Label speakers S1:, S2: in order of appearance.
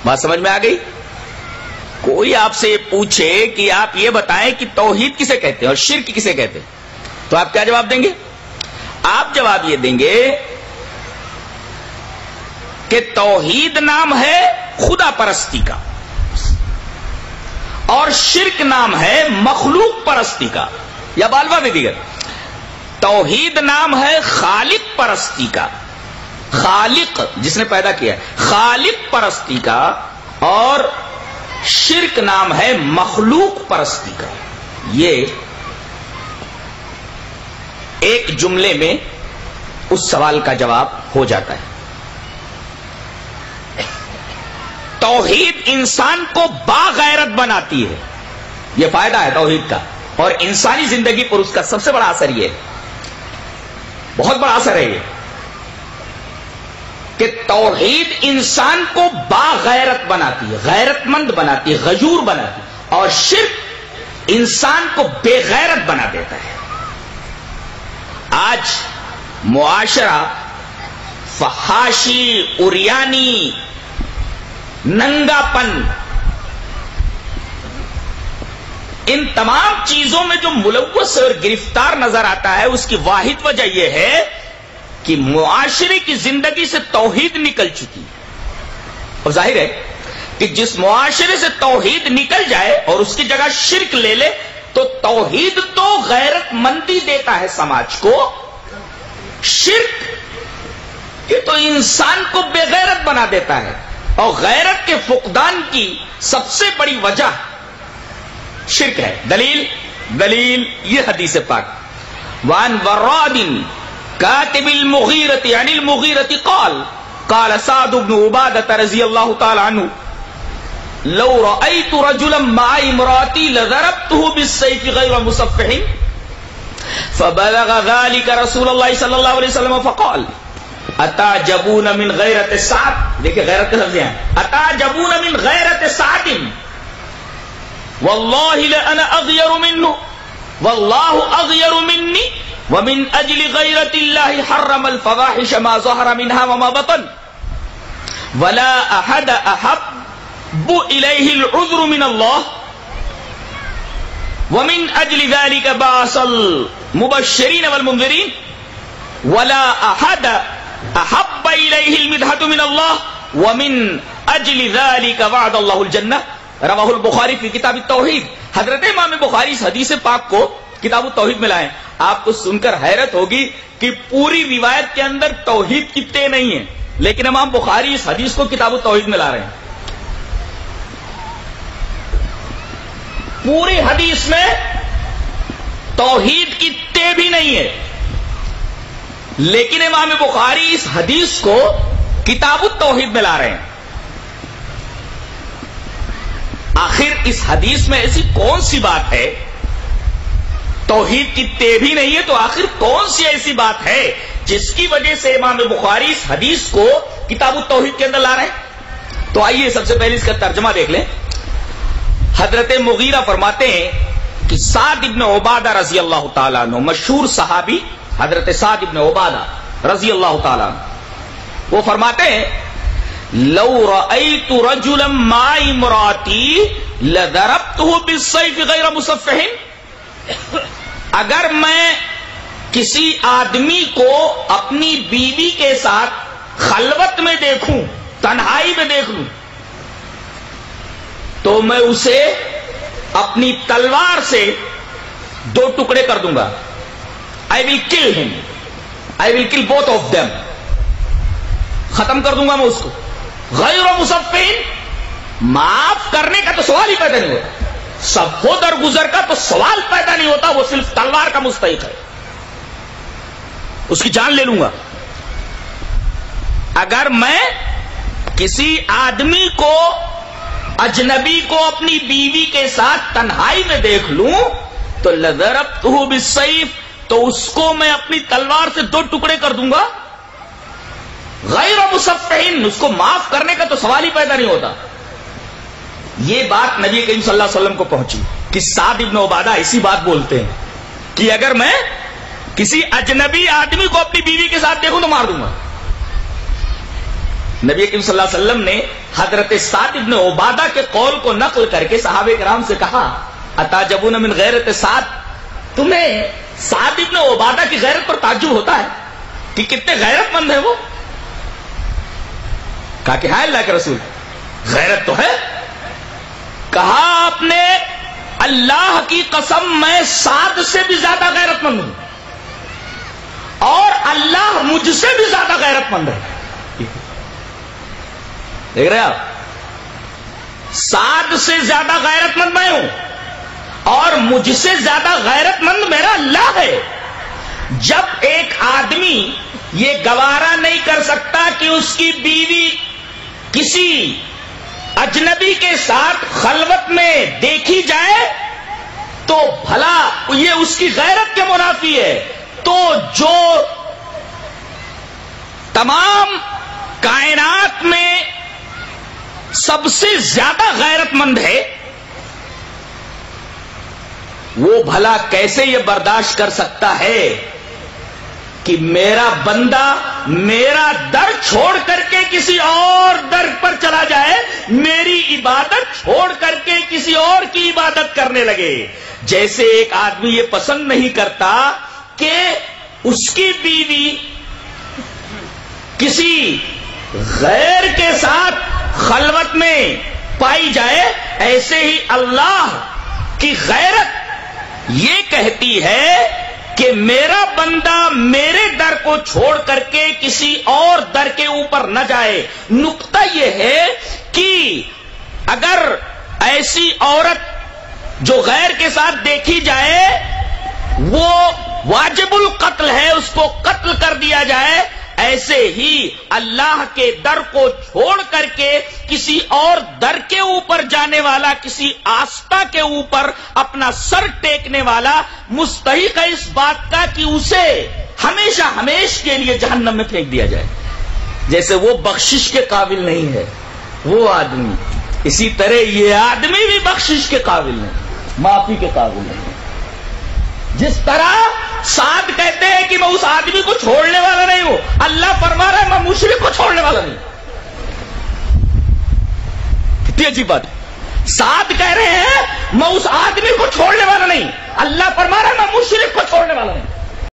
S1: بات سمجھ میں آ گئی؟ کوئی آپ سے پوچھے کہ آپ یہ بتائیں کہ توحید کسے کہتے ہیں اور شرک کسے کہتے ہیں، تو آپ کیا جواب دیں گے؟ آپ جواب یہ دیں گے کہ توحید نام ہے خدا پرستی کا اور شرک نام ہے مخلوق پرستی کا، یا بالوا بھی دیگر توحید نام ہے خالق پرستی کا، خالق جس نے پیدا کیا ہے خالق پرستی کا، اور شرک نام ہے مخلوق پرستی کا۔ یہ ایک جملے میں اس سوال کا جواب ہو جاتا ہے۔ توحید انسان کو باغیرت بناتی ہے، یہ فائدہ ہے توحید کا، اور انسانی زندگی پر اس کا سب سے بڑا اثر یہ ہے، بہت بڑا اثر ہے یہ کہ توحید انسان کو باغیرت بناتی ہے، غیرت مند بناتی ہے، غیور بناتی ہے، اور شرک انسان کو بے غیرت بنا دیتا ہے۔ آج معاشرہ فحاشی، عریانی، ننگا پن، ان تمام چیزوں میں جو ملوث اور گرفتار نظر آتا ہے، اس کی واحد وجہ یہ ہے کہ معاشرے کی زندگی سے توحید نکل چکی ہے۔ اور ظاہر ہے کہ جس معاشرے سے توحید نکل جائے اور اس کی جگہ شرک لے لے تو توحید تو غیرت مندی دیتا ہے سماج کو، شرک یہ تو انسان کو بے غیرت بنا دیتا ہے، اور غیرت کے فقدان کی سب سے بڑی وجہ شرک ہے۔ دلیل یہ حدیث پاک، وان وراد کاتب المغیرة عن المغیرة قال سعد بن عبادة رضی اللہ تعالی عنہ لو رأيت رجلا مع امرأتي لضربته بالسيف غير مصفح فبلغ ذلك رسول الله صلى الله عليه وسلم فقال اتعجبون من غیرت سعد، دیکھیں غیرت کا لفظ ہے، اتعجبون من غیرت سعد واللہ لأنا اغیر منه واللہ اغیر منی ومن اجل غیرت اللہ حرم الفواحش ما ظہر منها وما بطن ولا احد احب الیہ العذر من اللہ ومن اجل ذلك بعث المبشرین والمنذرین ولا احد احب الیہ المدحة من اللہ ومن اجل ذلك وعد اللہ الجنہ، رواہ البخاری فی کتاب التوحید۔ حضرت امام بخاری اس حدیث پاک کو کتاب التوحید میں لائیں۔ آپ کو سن کر حیرت ہوگی کہ پوری روایت کے اندر توحید کی تے نہیں ہے، لیکن امام بخاری اس حدیث کو کتاب التوحید میں لا رہے ہیں۔ پوری حدیث میں توحید کی تے بھی نہیں ہے، لیکن امام بخاری اس حدیث کو کتاب التوحید میں لا رہے ہیں۔ آخر اس حدیث میں ایسی کون سی بات ہے، توحید کی تے بھی نہیں ہے تو آخر کون سی ایسی بات ہے جس کی وجہ سے امام بخاری اس حدیث کو کتاب التوحید کے اندر لا رہے ہیں؟ تو آئیے سب سے پہلے اس کا ترجمہ دیکھ لیں۔ حضرت مغیرہ فرماتے ہیں کہ سعد ابن عبادہ رضی اللہ تعالیٰ عنہ، مشہور صحابی حضرت سعد ابن عبادہ رضی اللہ تعالیٰ عنہ، وہ فرماتے ہیں لو رأيت رجلا مع امرأتي لضربته بالسيف غير مصفح، اگر میں کسی آدمی کو اپنی بیوی کے ساتھ خلوت میں دیکھوں، تنہائی میں دیکھ لوں، تو میں اسے اپنی تلوار سے دو ٹکڑے کر دوں گا۔ I will kill him, I will kill both of them، ختم کر دوں گا میں اس کو۔ غیر مصفح، معاف کرنے کا تو سوال ہی پیدا نہیں ہوتا، صفو در گزر کا تو سوال پیدا نہیں ہوتا، وہ صرف تلوار کا مستحق ہے، اس کی جان لے لوں گا۔ اگر میں کسی آدمی کو، اجنبی کو اپنی بیوی کے ساتھ تنہائی میں دیکھ لوں تو لضربتہ بالسیف، تو اس کو میں اپنی تلوار سے دو ٹکڑے کر دوں گا۔ غیر مصفحین، اس کو معاف کرنے کا تو سوال ہی پیدا نہیں ہوتا۔ یہ بات نبی کریم صلی اللہ علیہ وسلم کو پہنچی کہ سعد ابن عبادہ اسی بات بولتے ہیں کہ اگر میں کسی اجنبی آدمی کو اپنی بیوی کے ساتھ دیکھوں تو مار دوں گا۔ نبی کریم صلی اللہ علیہ وسلم نے حضرت سعد ابن عبادہ کے قول کو نقل کر کے صحابہ کرام سے کہا اتعجبون من غیرت سعد، تمہیں سعد ابن عبادہ کی غیرت پر تعجب ہوتا ہے کہ کتنے غیرت مند ہیں وہ؟ کہا کہ ہاں اللہ کے رسول غیرت تو ہے. کہا آپ نے اللہ کی قسم میں سعد سے بھی زیادہ غیرت مند ہوں اور اللہ مجھ سے بھی زیادہ غیرت مند ہے. دیکھ رہے آپ، سعد سے زیادہ غیرت مند میں ہوں اور مجھ سے زیادہ غیرت مند میرا اللہ ہے. جب ایک آدمی یہ گوارا نہیں کر سکتا کہ اس کی بیوی کسی اجنبی کے ساتھ خلوت میں دیکھی جائے تو بھلا یہ اس کی غیرت کے منافی ہے. تو جو تمام کائنات میں سب سے زیادہ غیرت مند ہے وہ بھلا کیسے یہ برداشت کر سکتا ہے کہ میرا بندہ میرا در چھوڑ کر کے کسی اور در پر چلا جائے، میری عبادت چھوڑ کر کے کسی اور کی عبادت کرنے لگے. جیسے ایک آدمی یہ پسند نہیں کرتا کہ اس کی بیوی کسی غیر کے ساتھ خلوت میں پائی جائے، ایسے ہی اللہ کی غیرت یہ کہتی ہے کہ میرا بندہ میرے در کو چھوڑ کر کے کسی اور در کے اوپر نہ جائے. نقطہ یہ ہے کہ اگر ایسی عورت جو غیر کے ساتھ دیکھی جائے وہ واجب القتل ہے، اس کو قتل کر دیا جائے، ایسے ہی اللہ کے در کو چھوڑ کر کے کسی اور در کے اوپر جانے والا، کسی آستہ کے اوپر اپنا سر ٹیکنے والا مستحق ہے اس بات کا کہ اسے ہمیشہ ہمیش کے لیے جہنم میں پھینک دیا جائے. جیسے وہ بخشش کے قابل نہیں ہے وہ آدمی، اسی طرح یہ آدمی بھی بخشش کے قابل نہیں، معافی کے قابل نہیں. جس طرح سعد کہتے ہیں کہ میں اس آدمی کو چھوڑنے والا نہیں ہوں، اللہ فرما رہا ہے میں مشرک کو چھوڑنے والا نہیں. کتنی عجیب بات ہے. سعد کہہ رہے ہیں میں اس آدمی کو چھوڑنے والا نہیں، اللہ فرما رہا ہے میں مشرک کو چھوڑنے والا نہیں.